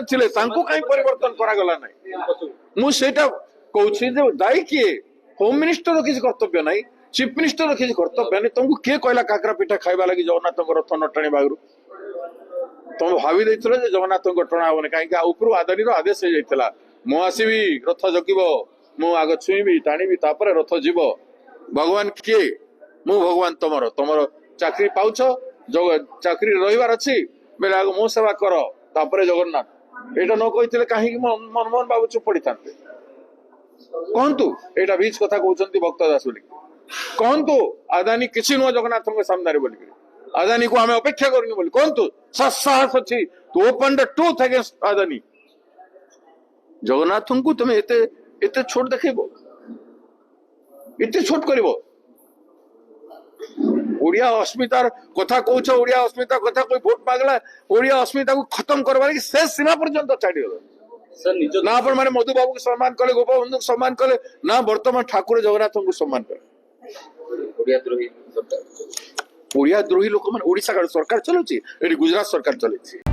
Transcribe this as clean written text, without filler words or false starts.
जोने थिले तांको काई परिवर्तन करा गला नै मु सेटा कहूछि जे दाई किए होम मिनिस्टर रो किछि कर्तव्य नै चीफ मिनिस्टर रो किछि कर्तव्य नै तुमको के कहला काकरा पिठा खाइबा लागि जगन्नाथ को रथ नटाणी बागरु तुम भावी देइथिलो जे जगन्नाथ को टणा होने काई का ऊपर आदानी रो आदेश हे जाइतला मु आसीबी रथ जकिबो मु आग छुईबी टाणीबी तापर रथ जीवो भगवान किए मु भगवान तमरो तमरो चाकरी पाउछ चाकरी रहिवार अछि बेले आग मो सेवा कर तापर जगन्नाथ एटा न कहिथिले काहे मनमोहन बाबू चुप पड़ी थांते कहंतु एटा बीच कथा कहउचंती भक्त दास बोली कहंतु आदानी किछि न जगन्नाथ के सामने रे बोली अदानी को हमें अपेक्षा करनी बोली कहंतु साहस अछि to open the truth against Adani Jagannath को तुम एते एते छोट देखैबो एते छोट करबो ओडिया अस्मितार कथा कहउछ ओडिया अस्मिता कथा कोई वोट मागला ओडिया अस्मिता को खत्म करबा लागि शेष सीमा पर्यंत चाडी गलो सर निज ना अपन माने मधु बाबू को सम्मान कले गोपबंधु को सम्मान कले ना वर्तमान ठाकुर जगन्नाथ को सम्मान कले ओडिया द्रोही लोक माने ओडिशा सरकार चलुची एडी गुजरात सरकार चलुची।